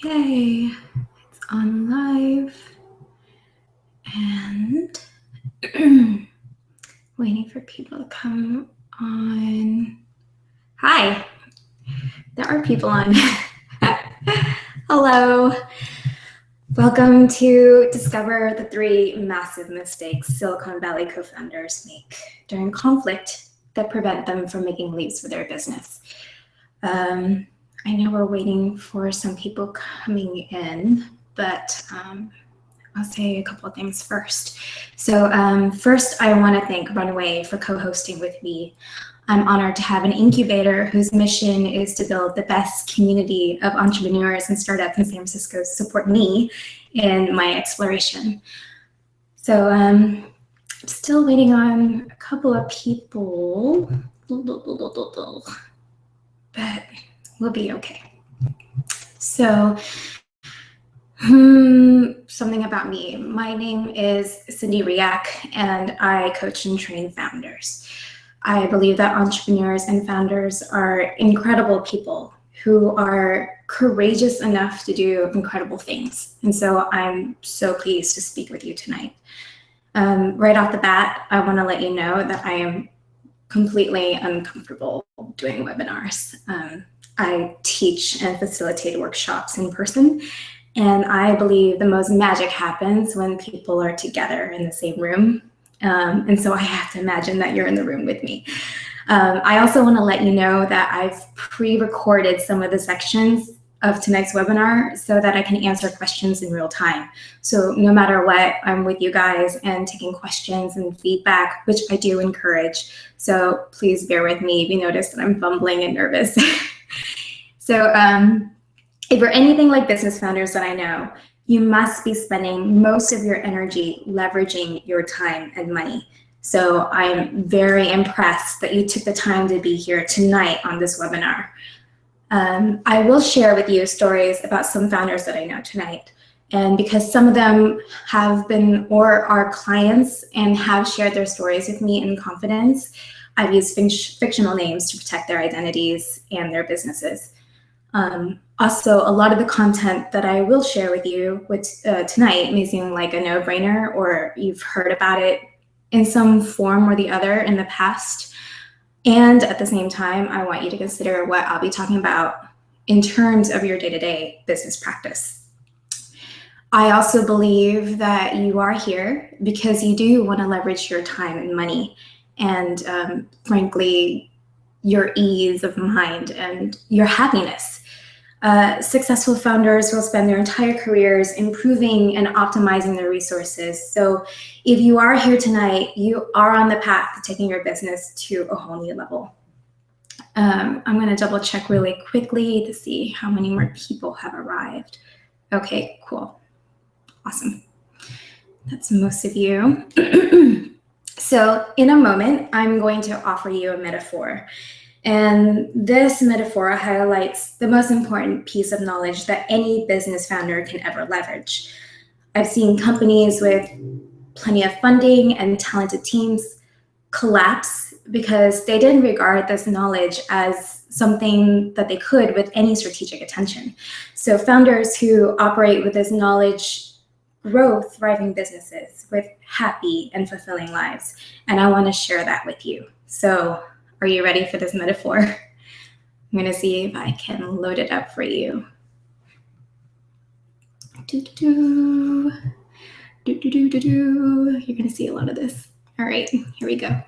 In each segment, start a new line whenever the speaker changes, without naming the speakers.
Okay, it's on live and waiting for people to come on. Hi, there are people on. Hello. Welcome to Discover the 3 Massive Mistakes Silicon Valley co-founders make during conflict that prevent them from making leaps for their business. I know we're waiting for some people coming in, but I'll say a couple of things first. So first, I want to thank Runway for co-hosting with me. I'm honored to have an incubator whose mission is to build the best community of entrepreneurs and startups in San Francisco to support me in my exploration. So I'm still waiting on a couple of people, but we'll be okay. So something about me. My name is Cindy Riak, and I coach and train founders. I believe that entrepreneurs and founders are incredible people who are courageous enough to do incredible things. And so I'm so pleased to speak with you tonight. Right off the bat, I want to let you know that I am completely uncomfortable doing webinars. I teach and facilitate workshops in person, and I believe the most magic happens when people are together in the same room. And so I have to imagine that you're in the room with me. I also want to let you know that I've pre-recorded some of the sections of tonight's webinar so that I can answer questions in real time. So no matter what, I'm with you guys and taking questions and feedback, which I do encourage. So please bear with me if you notice that I'm fumbling and nervous. So if you're anything like business founders that I know, you must be spending most of your energy leveraging your time and money. So I'm very impressed that you took the time to be here tonight on this webinar. I will share with you stories about some founders that I know tonight. And because some of them have been or are clients and have shared their stories with me in confidence, I've used fictional names to protect their identities and their businesses. Also, a lot of the content that I will share with you tonight may seem like a no-brainer, or you've heard about it in some form or the other in the past. And at the same time, I want you to consider what I'll be talking about in terms of your day-to-day business practice. I also believe that you are here because you do want to leverage your time and money and, frankly, your ease of mind and your happiness. Successful founders will spend their entire careers improving and optimizing their resources. So if you are here tonight, you are on the path to taking your business to a whole new level. I'm going to double check really quickly to see how many more people have arrived. Okay, cool. Awesome. That's most of you. So in a moment, I'm going to offer you a metaphor. And this metaphor highlights the most important piece of knowledge that any business founder can ever leverage. I've seen companies with plenty of funding and talented teams collapse because they didn't regard this knowledge as something that they could with any strategic attention. So founders who operate with this knowledge grow thriving businesses with happy and fulfilling lives. And I want to share that with you. So are you ready for this metaphor? I'm going to see if I can load it up for you. You're going to see a lot of this. All right, here we go.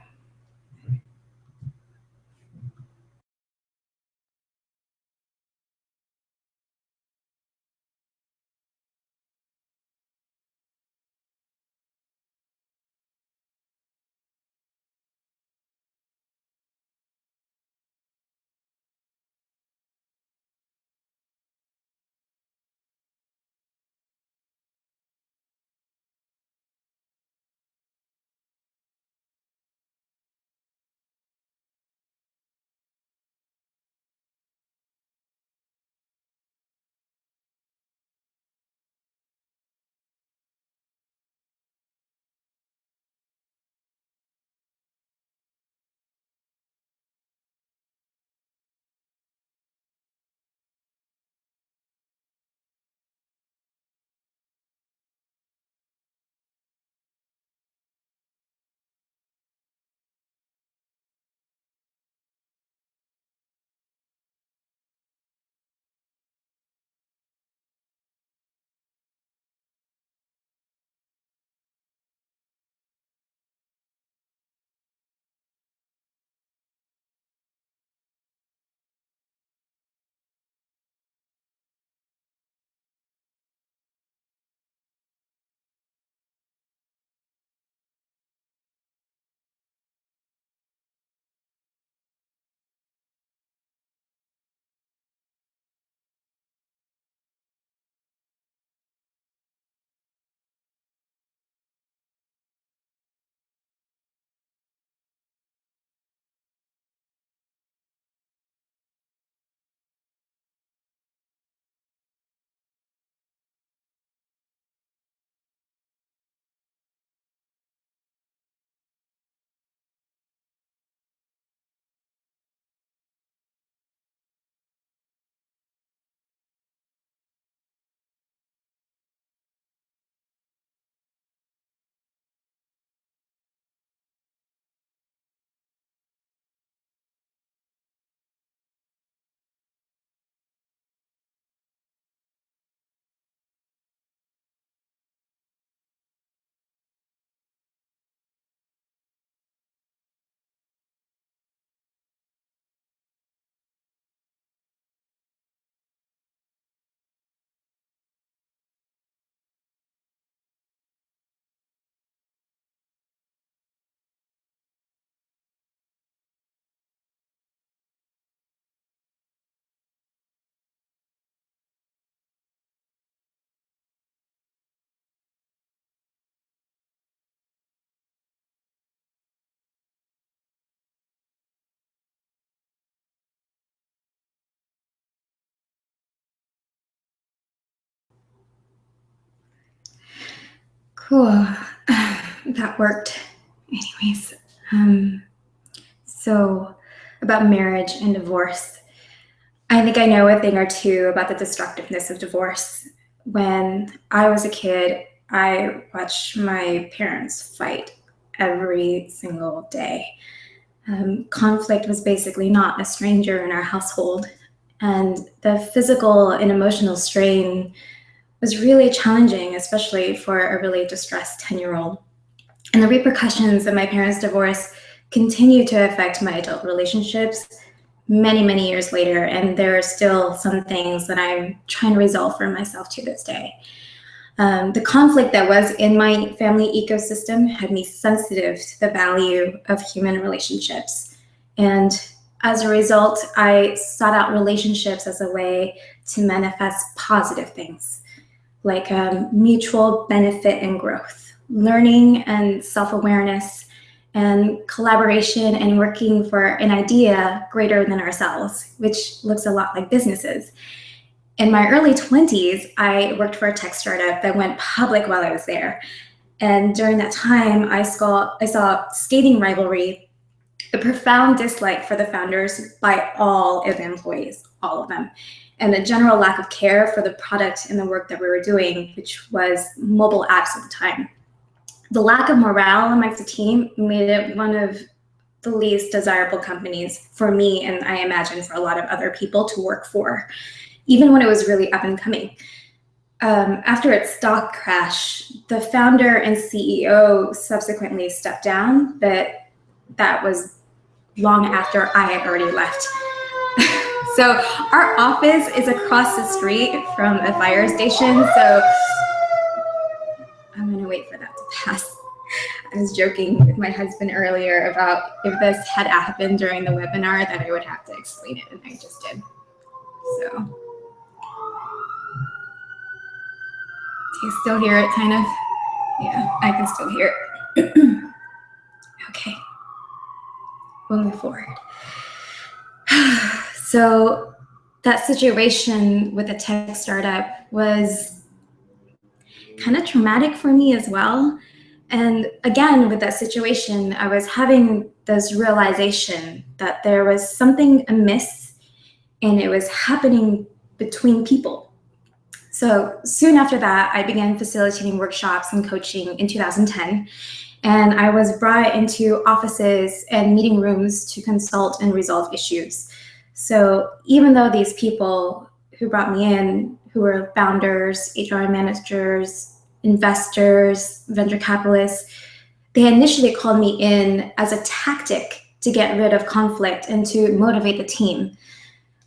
Whew, that worked. Anyways, so about marriage and divorce. I think I know a thing or two about the destructiveness of divorce. When I was a kid, I watched my parents fight every single day. Conflict was basically not a stranger in our household, and the physical and emotional strain was really challenging, especially for a really distressed 10-year-old. And the repercussions of my parents' divorce continue to affect my adult relationships many, many years later. And there are still some things that I'm trying to resolve for myself to this day. The conflict that was in my family ecosystem had me sensitive to the value of human relationships. And as a result, I sought out relationships as a way to manifest positive things like mutual benefit and growth, learning and self-awareness, and collaboration and working for an idea greater than ourselves, which looks a lot like businesses. In my early 20s, I worked for a tech startup that went public while I was there. And during that time, I saw skating rivalry, a profound dislike for the founders by all of the employees, all of them, and a general lack of care for the product and the work that we were doing, which was mobile apps at the time. The lack of morale amongst the team made it one of the least desirable companies for me, and I imagine for a lot of other people to work for, even when it was really up and coming. After its stock crash, the founder and CEO subsequently stepped down, but that was long after I had already left. So our office is across the street from a fire station, so I'm gonna wait for that to pass. I was joking with my husband earlier about if this had happened during the webinar that I would have to explain it, and I just did. So, do you still hear it, kind of? Yeah, I can still hear it. Okay, we'll move forward. So that situation with the tech startup was kind of traumatic for me as well. And again, with that situation, I was having this realization that there was something amiss and it was happening between people. So soon after that, I began facilitating workshops and coaching in 2010. And I was brought into offices and meeting rooms to consult and resolve issues. So even though these people who brought me in, who were founders, HR managers, investors, venture capitalists, they initially called me in as a tactic to get rid of conflict and to motivate the team.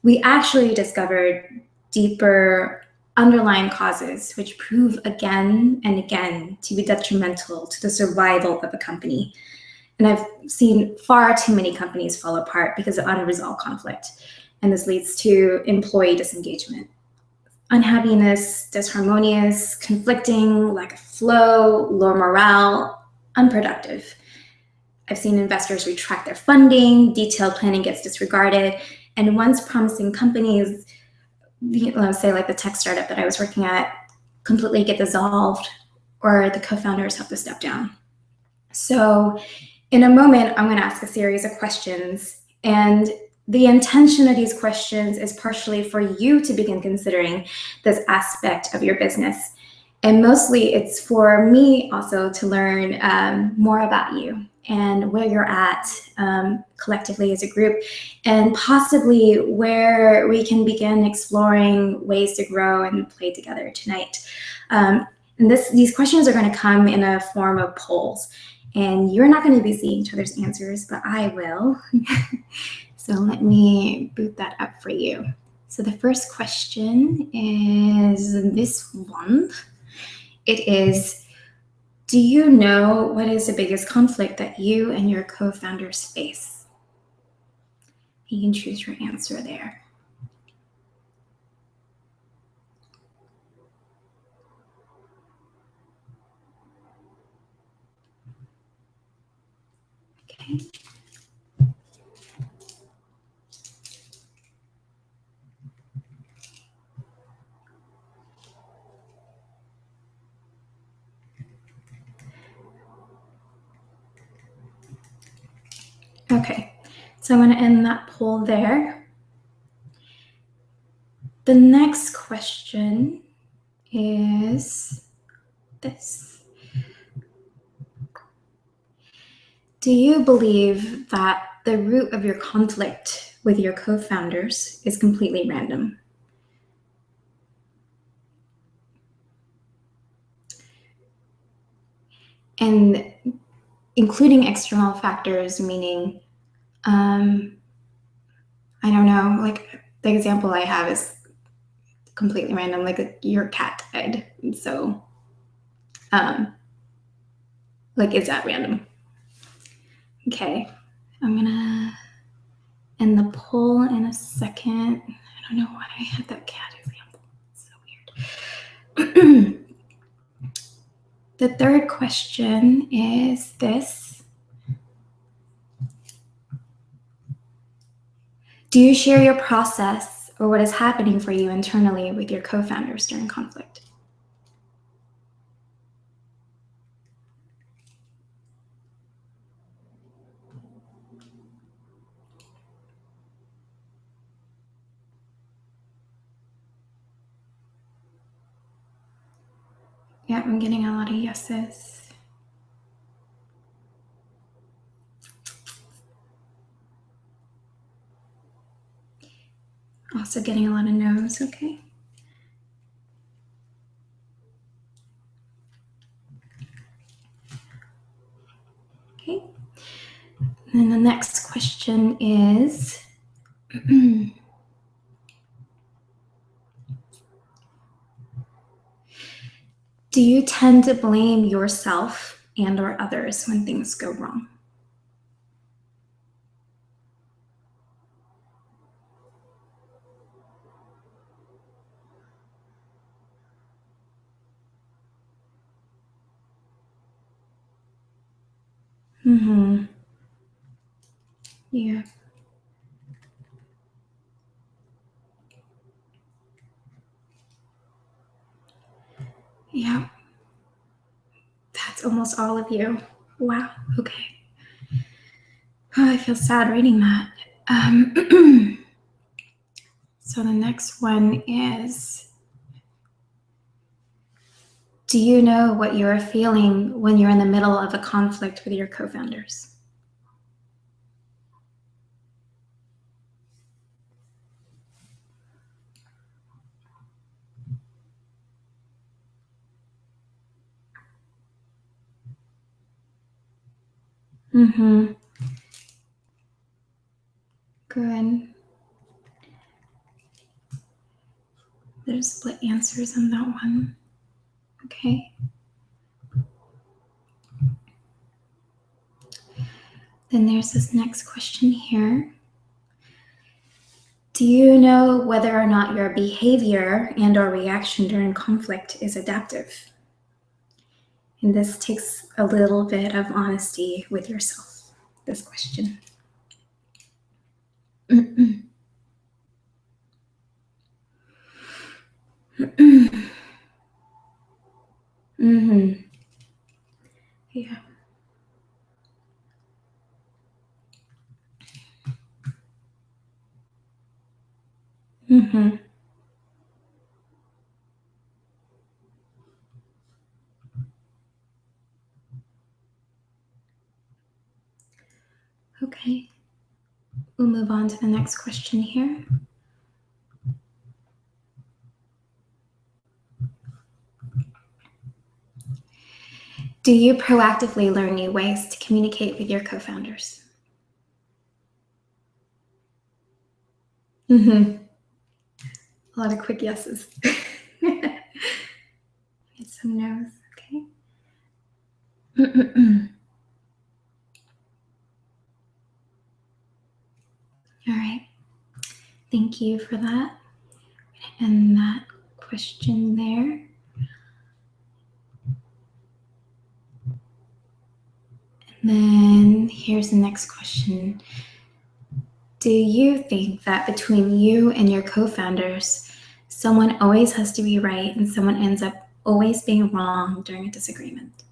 We actually discovered deeper underlying causes, which prove again and again to be detrimental to the survival of a company. And I've seen far too many companies fall apart because of unresolved conflict. And this leads to employee disengagement, unhappiness, disharmonious, conflicting, lack of flow, low morale, unproductive. I've seen investors retract their funding, detailed planning gets disregarded, and once promising companies, say like the tech startup that I was working at, completely get dissolved, or the co-founders have to step down. So in a moment, I'm going to ask a series of questions, and the intention of these questions is partially for you to begin considering this aspect of your business. And mostly it's for me also to learn more about you and where you're at collectively as a group, and possibly where we can begin exploring ways to grow and play together tonight. And these questions are going to come in a form of polls. And you're not going to be seeing each other's answers, but I will. So let me boot that up for you. So the first question is this one. It is, do you know what is the biggest conflict that you and your co-founders face? You can choose your answer there. Okay. So I'm going to end that poll there. The next question is this. Do you believe that the root of your conflict with your co-founders is completely random? And including external factors, meaning, I don't know, like the example I have is completely random, like your cat died. So, like, is that random? Okay, I'm gonna end the poll in a second. I don't know why I had that cat example. It's so weird. The third question is this. Do you share your process or what is happening for you internally with your co-founders during conflict? Yeah, I'm getting a lot of yeses. Also getting a lot of no's, okay. Okay. And the next question is, do you tend to blame yourself and or others when things go wrong? Mm-hmm. Yeah. Yeah. That's almost all of you. Wow. Okay. Oh, I feel sad reading that. So the next one is, do you know what you're feeling when you're in the middle of a conflict with your co-founders? Mm-hmm. Good. There's split answers on that one. Okay. Then there's this next question here. Do you know whether or not your behavior and or reaction during conflict is adaptive? And this takes a little bit of honesty with yourself, this question. Mm-hmm. Yeah. Mm-hmm. Okay. We'll move on to the next question here. Do you proactively learn new ways to communicate with your co-founders? Mm-hmm. A lot of quick yeses. Get some no's, okay? All right. Thank you for that. And that question there. And then here's the next question. Do you think that between you and your co-founders, someone always has to be right and someone ends up always being wrong during a disagreement?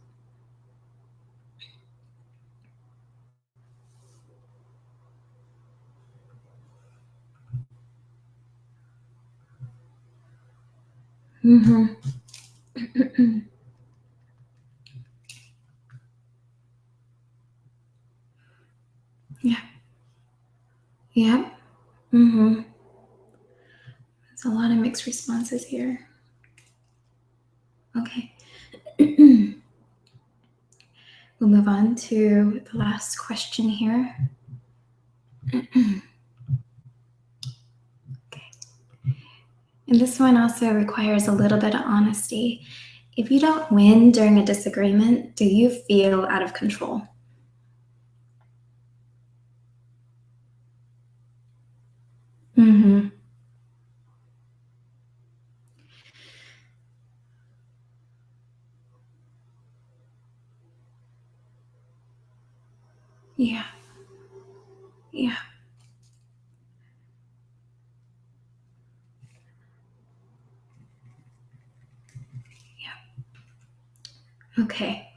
Mm-hmm. Yeah. Yeah. Mm-hmm. There's a lot of mixed responses here. Okay. We'll move on to the last question here. Okay. And this one also requires a little bit of honesty. If you don't win during a disagreement, do you feel out of control? Mm-hmm. Yeah. Yeah. Okay.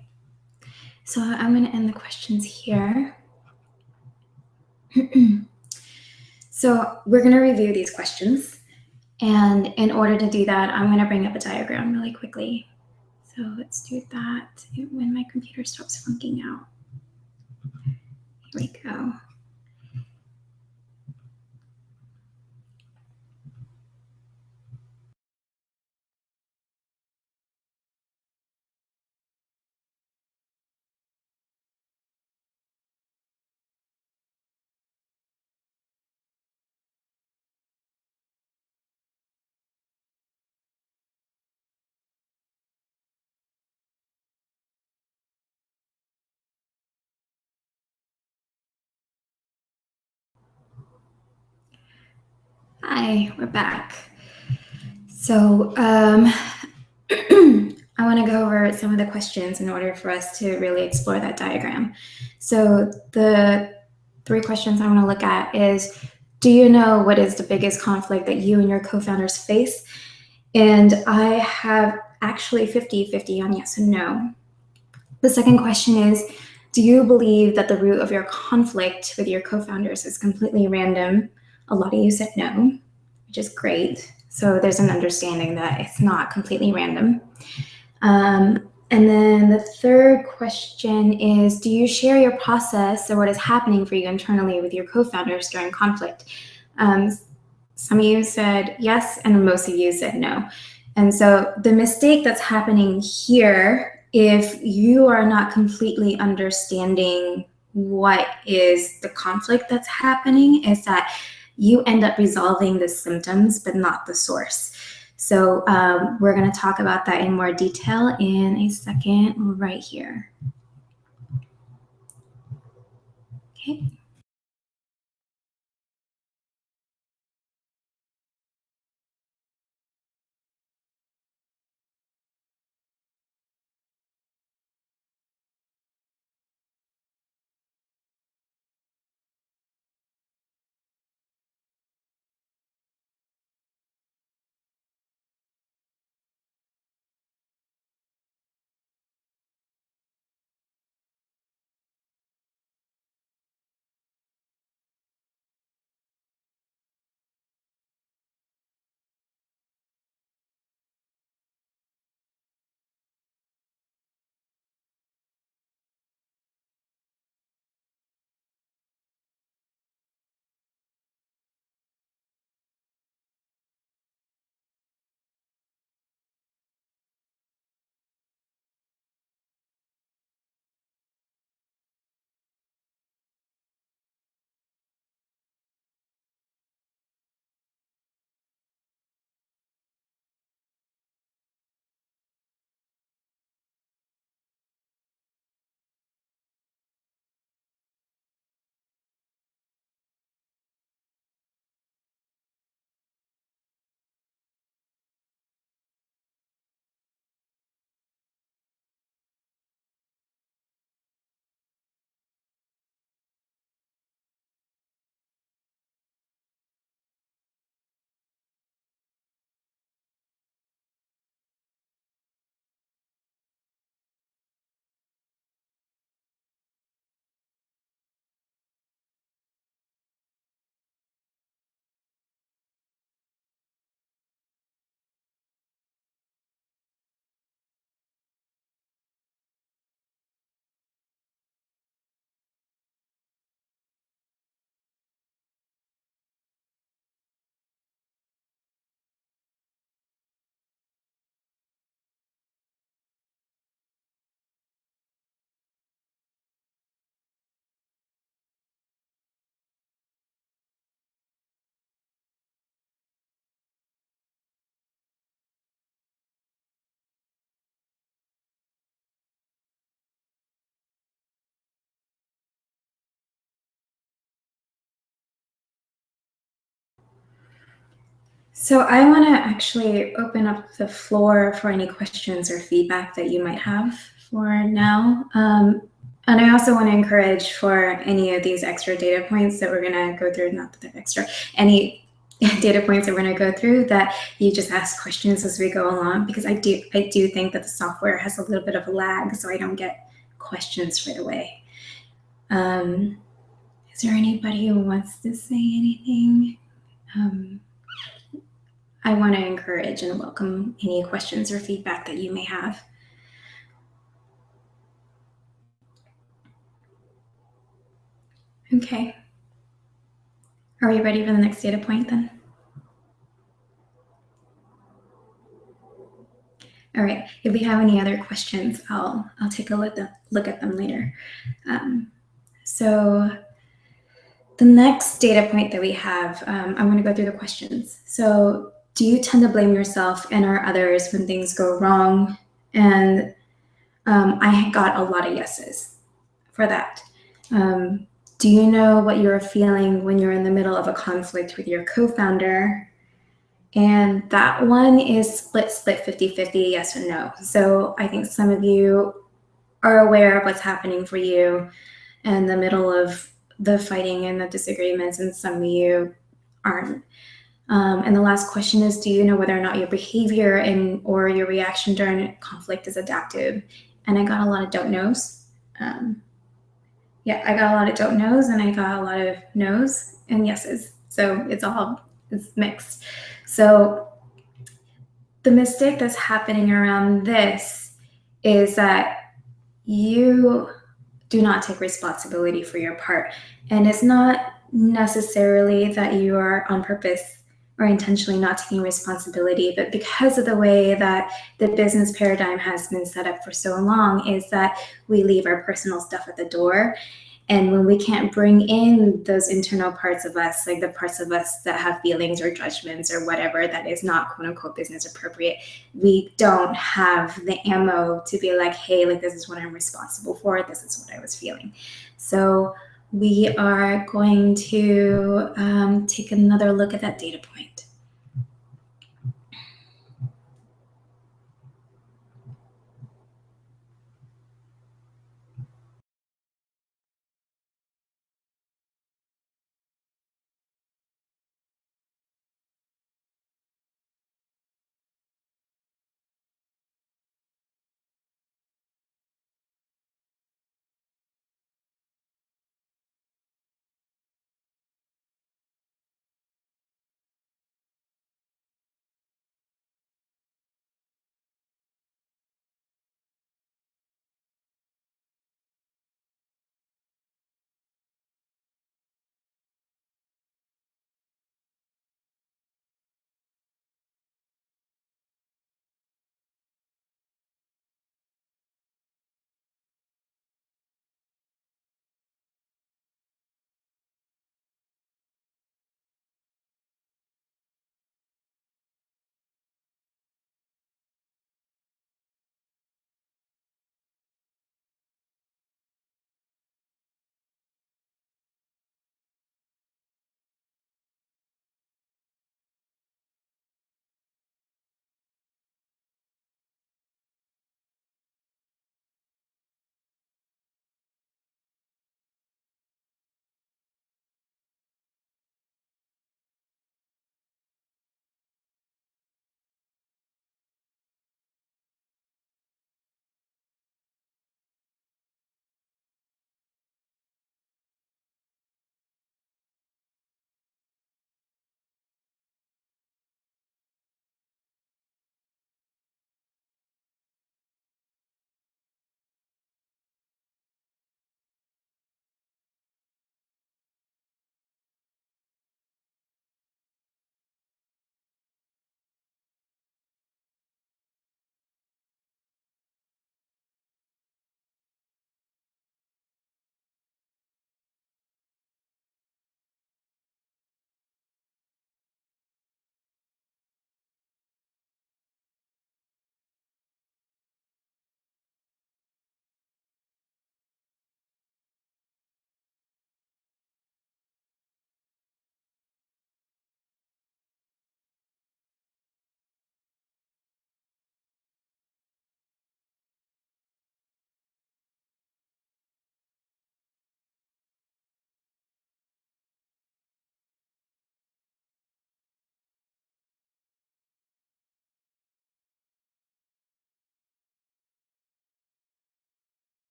So I'm going to end the questions here. So we're going to review these questions. And in order to do that, I'm going to bring up a diagram really quickly. So let's do that when my computer stops funking out. Here we go. Hi, we're back. So I want to go over some of the questions in order for us to really explore that diagram. So the 3 questions I want to look at is, do you know what is the biggest conflict that you and your co-founders face? And I have actually 50-50 on yes and no. The second question is, do you believe that the root of your conflict with your co-founders is completely random? A lot of you said no, which is great. So there's an understanding that it's not completely random. And then the third question is, do you share your process or what is happening for you internally with your co-founders during conflict? Some of you said yes, and most of you said no. And so the mistake that's happening here, if you are not completely understanding what is the conflict that's happening, is that you end up resolving the symptoms, but not the source. So we're going to talk about that in more detail in a second right here. Okay. So I want to actually open up the floor for any questions or feedback that you might have for now. And I also want to encourage for any of these extra data points that we're going to go through, not that they're extra, any data points that we're going to go through, that you just ask questions as we go along, because I do think that the software has a little bit of a lag, so I don't get questions right away. Is there anybody who wants to say anything? I want to encourage and welcome any questions or feedback that you may have. Okay. Are we ready for the next data point then? All right. If we have any other questions, I'll take a look at them later. So the next data point that we have, I'm going to go through the questions. So, do you tend to blame yourself and or others when things go wrong? And I got a lot of yeses for that. Do you know what you're feeling when you're in the middle of a conflict with your co-founder? And that one is split 50-50, yes or no. So I think some of you are aware of what's happening for you in the middle of the fighting and the disagreements, and some of you aren't. And the last question is, do you know whether or not your behavior and or your reaction during conflict is adaptive? And I got a lot of don't knows. Yeah, I got a lot of don't knows, and I got a lot of no's and yeses. So it's mixed. So the mistake that's happening around this is that you do not take responsibility for your part. And it's not necessarily that you are on purpose or intentionally not taking responsibility, but because of the way that the business paradigm has been set up for so long, is that we leave our personal stuff at the door. And when we can't bring in those internal parts of us, like the parts of us that have feelings or judgments or whatever that is not quote unquote business appropriate, we don't have the ammo to be like, hey, like this is what I'm responsible for. This is what I was feeling. So we are going to take another look at that data point.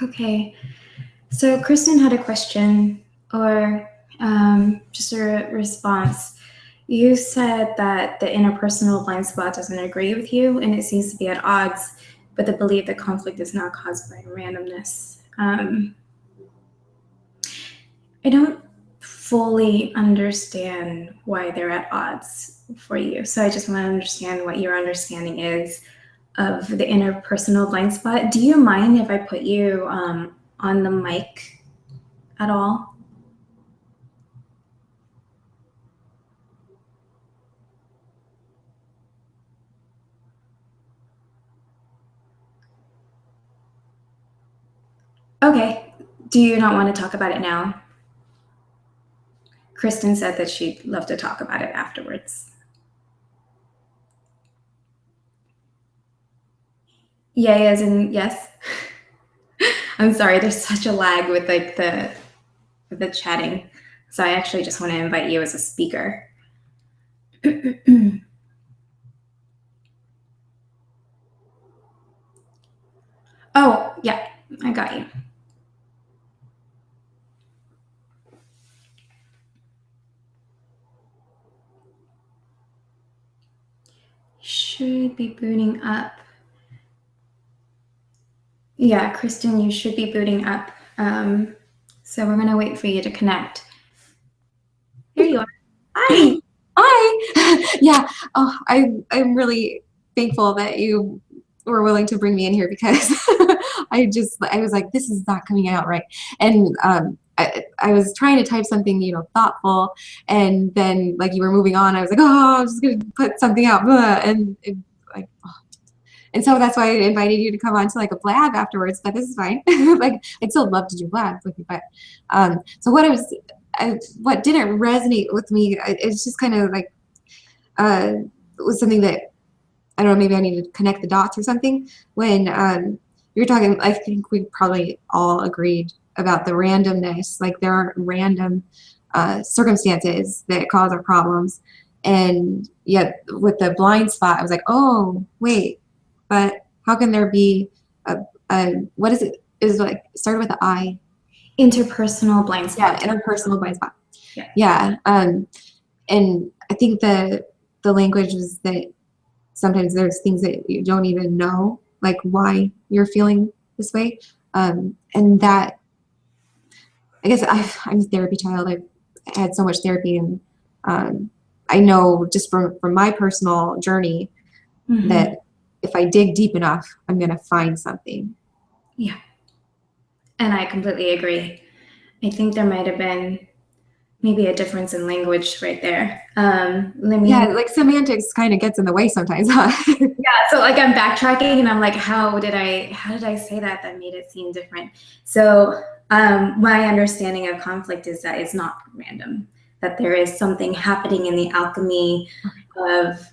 Okay. So Kristen had a question or just a response. You said that the interpersonal blind spot doesn't agree with you and it seems to be at odds, but the belief that conflict is not caused by randomness. I don't fully understand why they're at odds for you. So I just want to understand what your understanding is of the interpersonal blind spot. Do you mind if I put you on the mic at all? Okay. Do you not want to talk about it now? Kristen said that she'd love to talk about it afterwards. Yay as in yes? I'm sorry, there's such a lag with like the chatting. So I actually just want to invite you as a speaker. Oh, yeah, I got you. Should be booting up. Yeah, Kristen, you should be booting up. So we're gonna wait for you to connect. There you are. Hi.
Hi. Yeah. Oh, I'm really thankful that you were willing to bring me in here because I was like, this is not coming out right. And I was trying to type something, thoughtful, and then like you were moving on, I was like, oh, I'm just gonna put something out, blah, and like, oh. And so that's why I invited you to come on to like a blab afterwards. But this is fine. Like I'd still love to do blabs with you, but so what didn't resonate with me, it's just kind of like was something that I don't know, maybe I need to connect the dots or something. When you were talking, I think we probably all agreed about the randomness. Like there aren't random circumstances that cause our problems. And yet with the blind spot, I was like, oh, wait, but how can there be what is it? Is like started with an I.
Interpersonal blind spot.
Yeah, interpersonal blind spot. Yeah. And I think the language is that sometimes there's things that you don't even know, like why you're feeling this way. And that, I guess I'm a therapy child. I've had so much therapy, and I know just from my personal journey that if I dig deep enough, I'm going to find something.
Yeah. And I completely agree. I think there might have been maybe a difference in language right there.
Yeah, like semantics kind of gets in the way sometimes, huh?
Yeah, so like I'm backtracking and I'm like, how did I say that made it seem different? So my understanding of conflict is that it's not random, that there is something happening in the alchemy of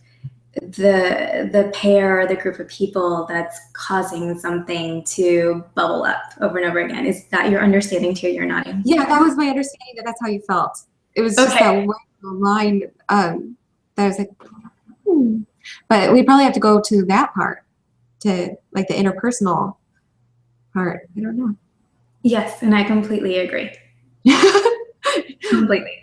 the pair or the group of people that's causing something to bubble up over and over again. Is that your understanding too? You're nodding.
Yeah, that was my understanding, that's how you felt. It was just that one line that I was like, But we probably have to go to that part, to like the interpersonal part. I don't know.
Yes, and I completely agree. Completely.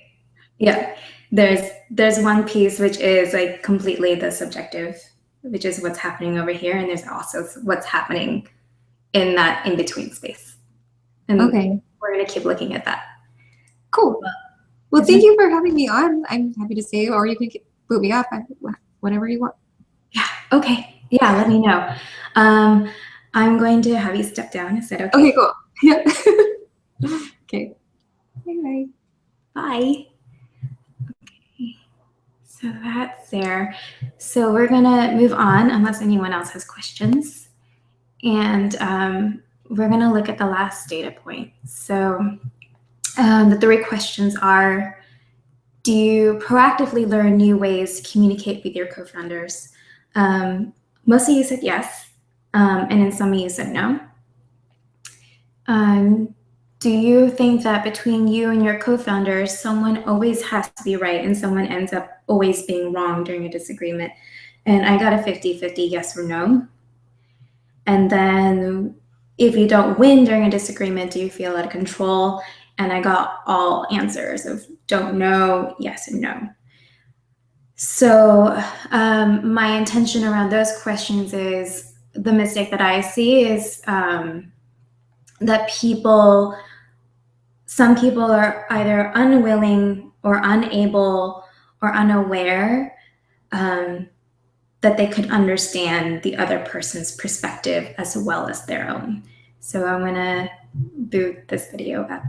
Yeah. There's one piece which is like completely the subjective, which is what's happening over here, and there's also what's happening in that in-between space. And
okay,
we're gonna keep looking at that.
Cool. Well, thank you for having me on. I'm happy to stay, or you can boot me off, whatever you want.
Yeah. Okay. Yeah. Let me know. I'm going to have you step down. Is that okay?
Okay. Cool. Yeah. Okay. Bye.
Bye. Okay. So that's there. So we're gonna move on unless anyone else has questions, and we're gonna look at the last data point. So the three questions are: do you proactively learn new ways to communicate with your co-founders? Most of you said yes, and then some of you said no. Do you think that between you and your co-founders, someone always has to be right and someone ends up always being wrong during a disagreement? And I got a 50-50 yes or no. And then if you don't win during a disagreement, do you feel out of control? And I got all answers of don't know, yes, and no. So my intention around those questions is the mistake that I see is that some people are either unwilling or unable or unaware that they could understand the other person's perspective as well as their own. So I'm gonna boot this video up.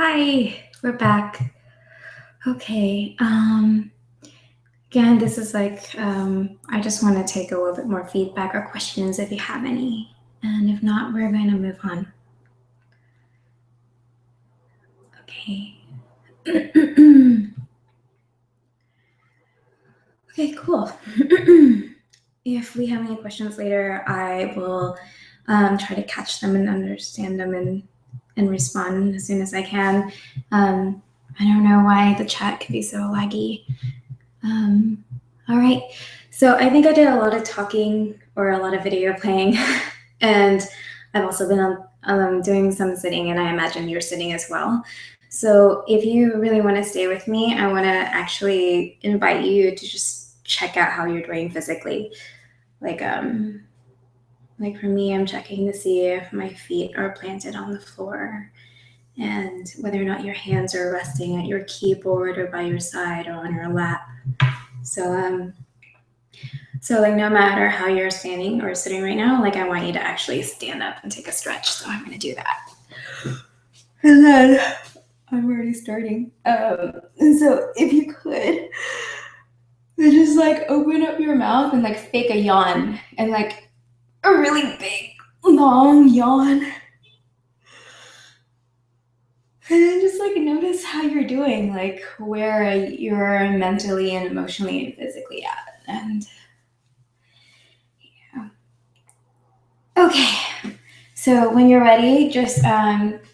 Hi, we're back. Okay. Again, this is like, I just want to take a little bit more feedback or questions if you have any. And if not, we're going to move on. Okay. Okay, cool. If we have any questions later, I will try to catch them and understand them and respond as soon as I can. I don't know why the chat can be so laggy. All right, so I think I did a lot of talking or a lot of video playing, and I've also been doing some sitting, and I imagine you're sitting as well. So if you really want to stay with me, I want to actually invite you to just check out how you're doing physically. Like like for me, I'm checking to see if my feet are planted on the floor and whether or not your hands are resting at your keyboard or by your side or on your lap. So so like no matter how you're standing or sitting right now, like I want you to actually stand up and take a stretch. So I'm gonna do that. And then I'm already starting. And so if you could just like open up your mouth and like fake a yawn and like a really big long yawn. And then just like notice how you're doing, like where you're mentally and emotionally and physically at. And yeah. Okay. So when you're ready, just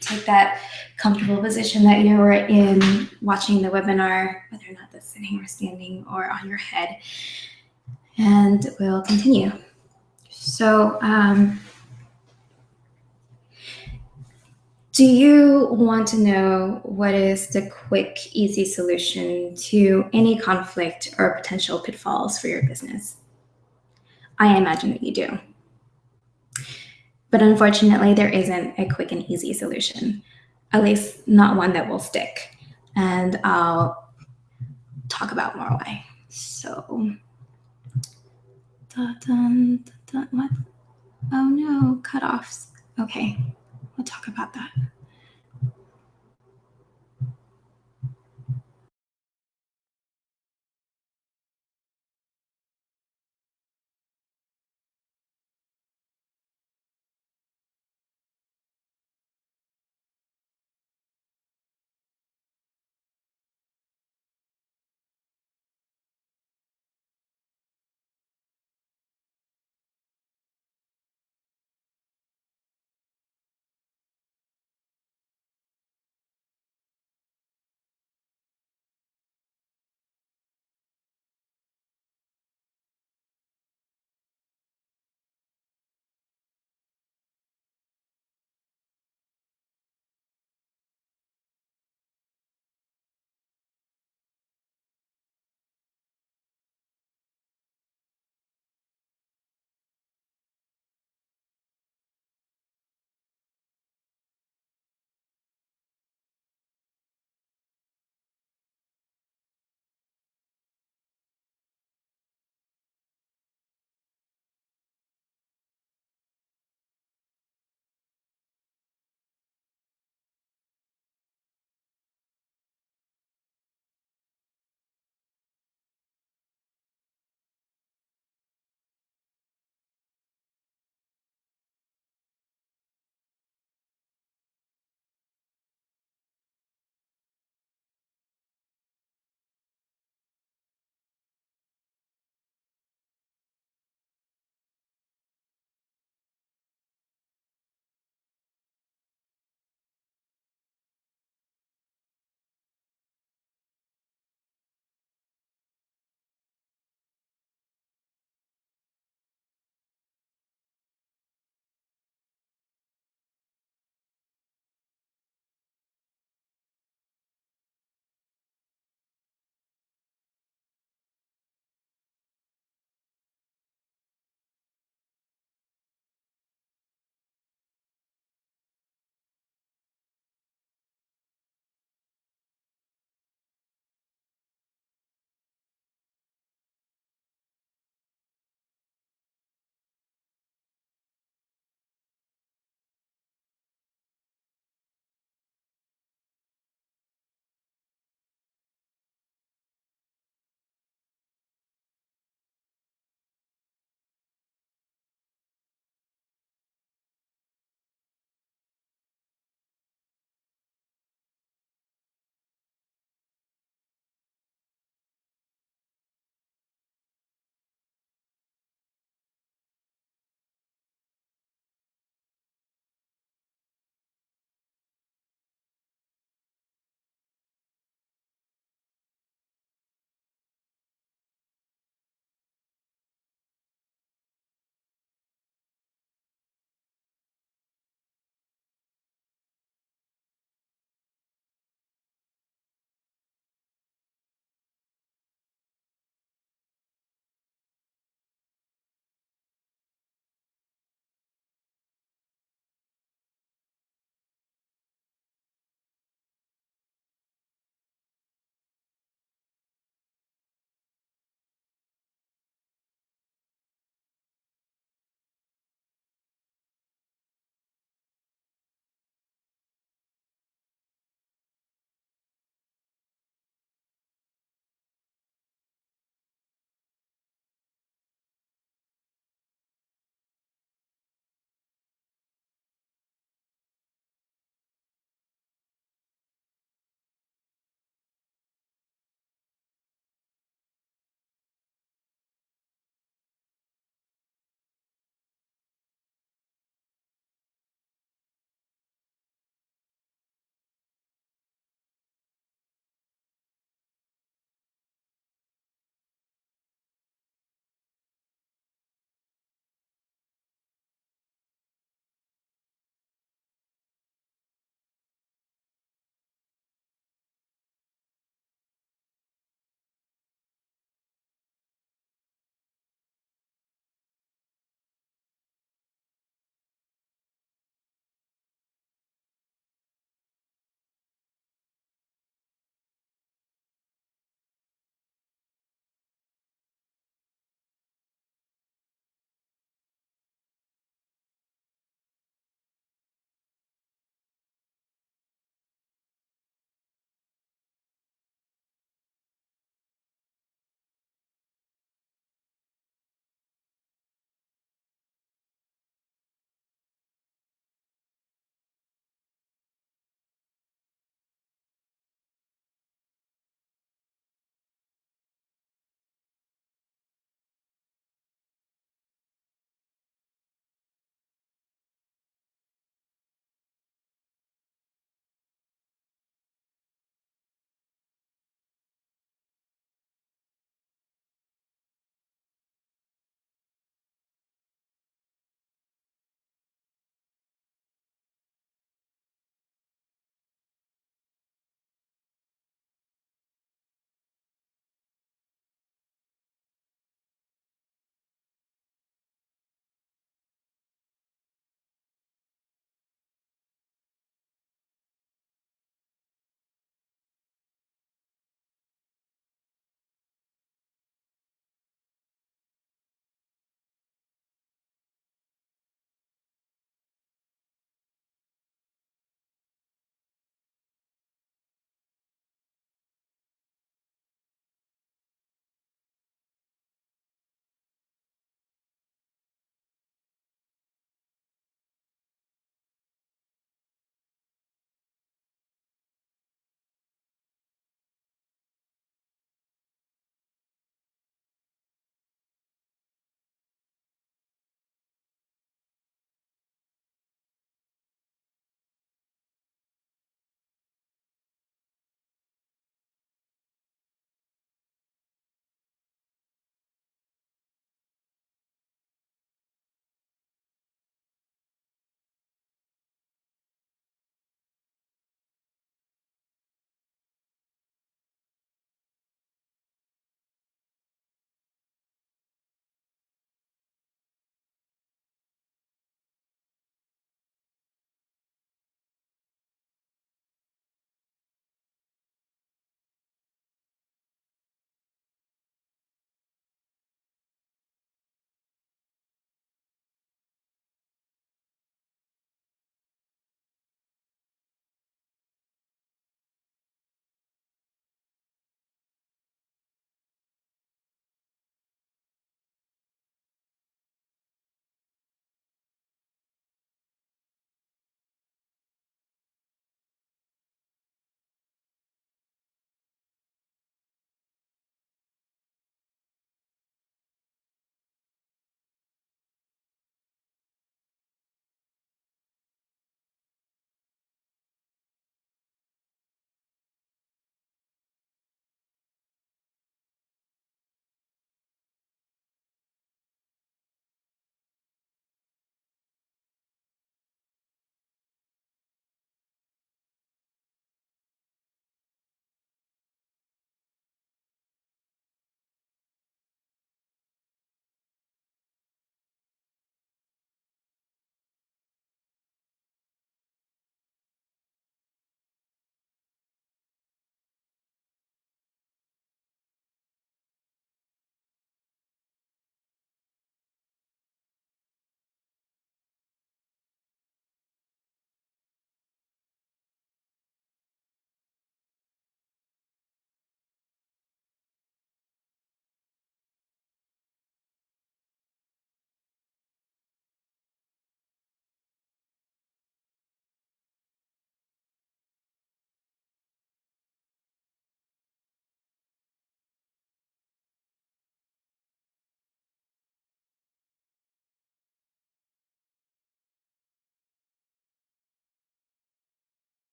take that comfortable position that you were in watching the webinar, whether or not that's sitting or standing or on your head, and we'll continue. So do you want to know what is the quick, easy solution to any conflict or potential pitfalls for your business? I imagine that you do. But unfortunately, there isn't a quick and easy solution, at least not one that will stick. And I'll talk about more why. So, what? Oh no, cutoffs. Okay, we'll talk about that.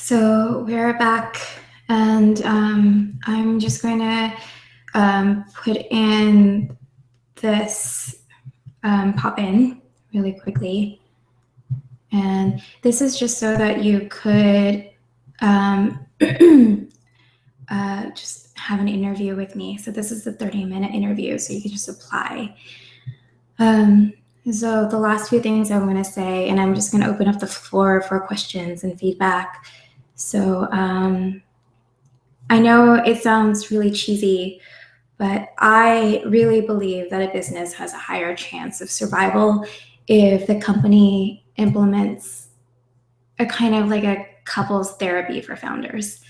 So we're back, and I'm just going to put in this pop in really quickly. And this is just so that you could just have an interview with me. So this is the 30-minute interview, so you can just apply. So the last few things I want to say, and I'm just going to open up the floor for questions and feedback. So I know it sounds really cheesy, but I really believe that a business has a higher chance of survival if the company implements a kind of like a couples therapy for founders.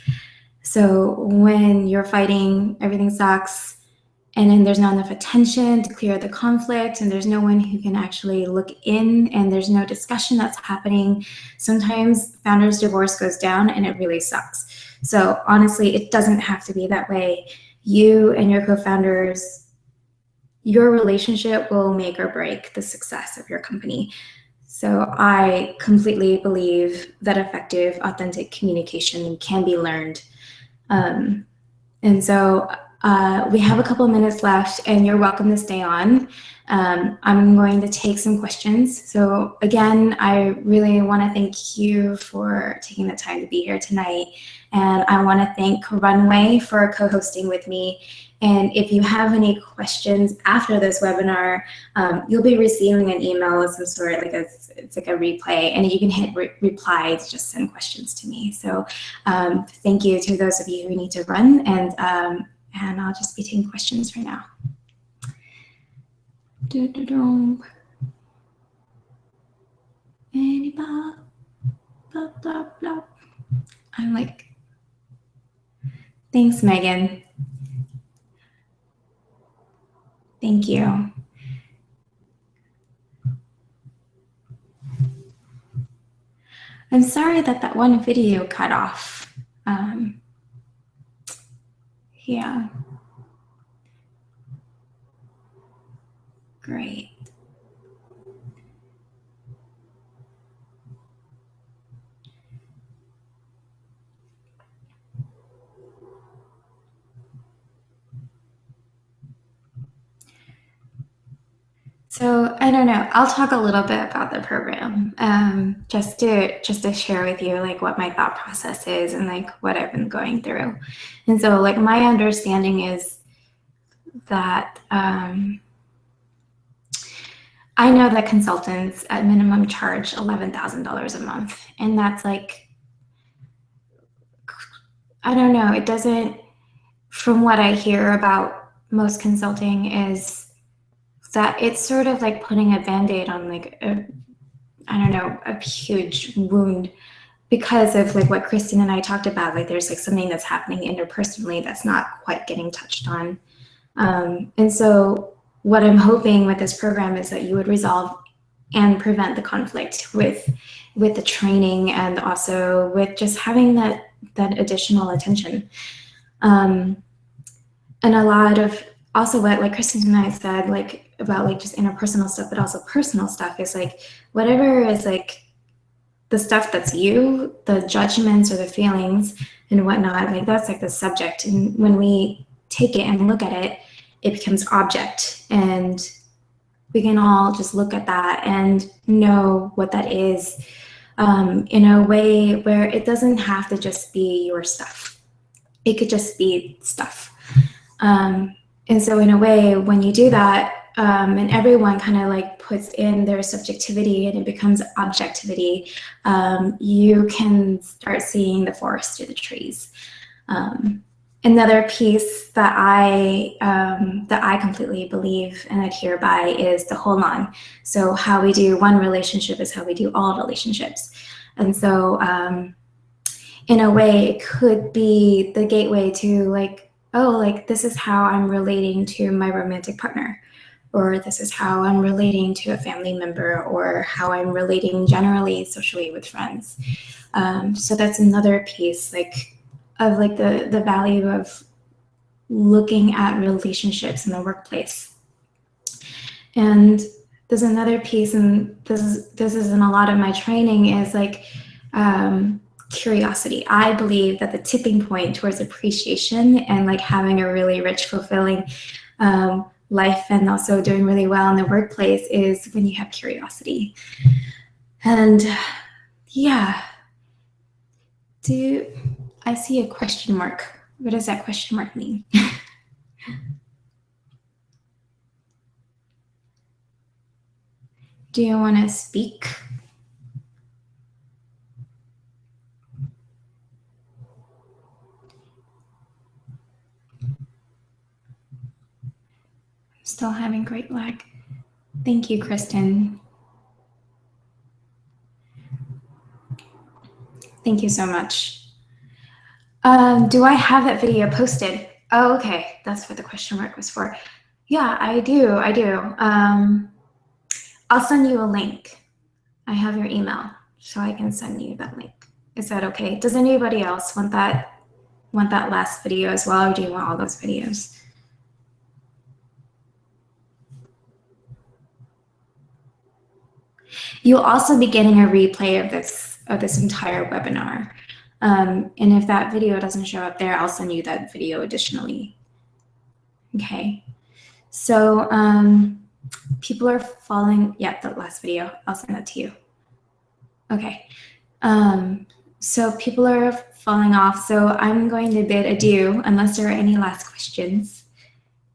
So when you're fighting, everything sucks, and then there's not enough attention to clear the conflict, and there's no one who can actually look in, and there's no discussion that's happening. Sometimes founders' divorce goes down and it really sucks. So honestly, it doesn't have to be that way. You and your co-founders, your relationship will make or break the success of your company. So I completely believe that effective, authentic communication can be learned. And so we have a couple of minutes left, and you're welcome to stay on. I'm going to take some questions. So again, I really want to thank you for taking the time to be here tonight. And I want to thank Runway for co-hosting with me. And if you have any questions after this webinar, you'll be receiving an email of some sort, like it's like a replay, and you can hit reply to just send questions to me. So thank you to those of you who need to run, and I'll just be taking questions right now. Anybody? Blah, blah, blah. I'm like, thanks, Megan. Thank you. I'm sorry that that one video cut off. Yeah. Great. So I don't know. I'll talk a little bit about the program, just to share with you like what my thought process is and like what I've been going through. And so like my understanding is that I know that consultants at minimum charge $11,000 a month, and that's like, I don't know. It doesn't. From what I hear about most consulting is that it's sort of like putting a Band-Aid on like a, I don't know, a huge wound because of like what Kristen and I talked about. Like there's like something that's happening interpersonally that's not quite getting touched on. And so what I'm hoping with this program is that you would resolve and prevent the conflict with the training, and also with just having that additional attention. And a lot of also what like Kristen and I said, like about like just interpersonal stuff, but also personal stuff, is like whatever is like the stuff that's you, the judgments or the feelings and whatnot, like that's like the subject. And when we take it and look at it, it becomes object, and we can all just look at that and know what that is in a way where it doesn't have to just be your stuff. It could just be stuff. And so in a way, when you do that, and everyone kind of like puts in their subjectivity and it becomes objectivity, you can start seeing the forest through the trees. Another piece that I completely believe and adhere by is the whole on. So how we do one relationship is how we do all relationships. And so in a way, it could be the gateway to like, oh, like this is how I'm relating to my romantic partner, or this is how I'm relating to a family member, or how I'm relating generally socially with friends. So that's another piece like of like the value of looking at relationships in the workplace. And there's another piece, and this is in a lot of my training, is like curiosity. I believe that the tipping point towards appreciation and like having a really rich, fulfilling life and also doing really well in the workplace is when you have curiosity. And yeah, I see a question mark. What does that question mark mean? Do you want to speak? Still having great lag. Thank you, Kristen. Thank you so much. Do I have that video posted? Oh, okay. That's what the question mark was for. Yeah, I do. I'll send you a link. I have your email, so I can send you that link. Is that okay? Does anybody else want that last video as well, or do you want all those videos? You'll also be getting a replay of this entire webinar. And if that video doesn't show up there, I'll send you that video additionally. Okay. So people are following, yeah, the last video, I'll send that to you. Okay. So people are falling off. So I'm going to bid adieu unless there are any last questions.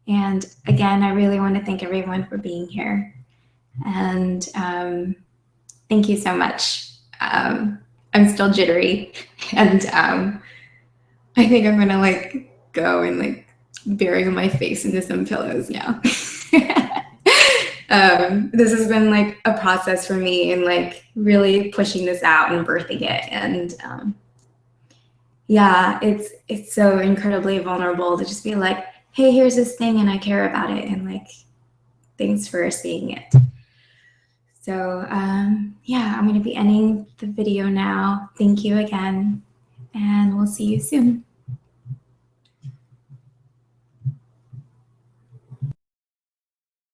And again, I really want to thank everyone for being here. And thank you so much. I'm still jittery, and I think I'm gonna like go and like bury my face into some pillows now. This has been like a process for me, and like really pushing this out and birthing it, and yeah, it's so incredibly vulnerable to just be like, hey, here's this thing, and I care about it, and like, thanks for seeing it. So yeah, I'm going to be ending the video now. Thank you again, and we'll see you soon.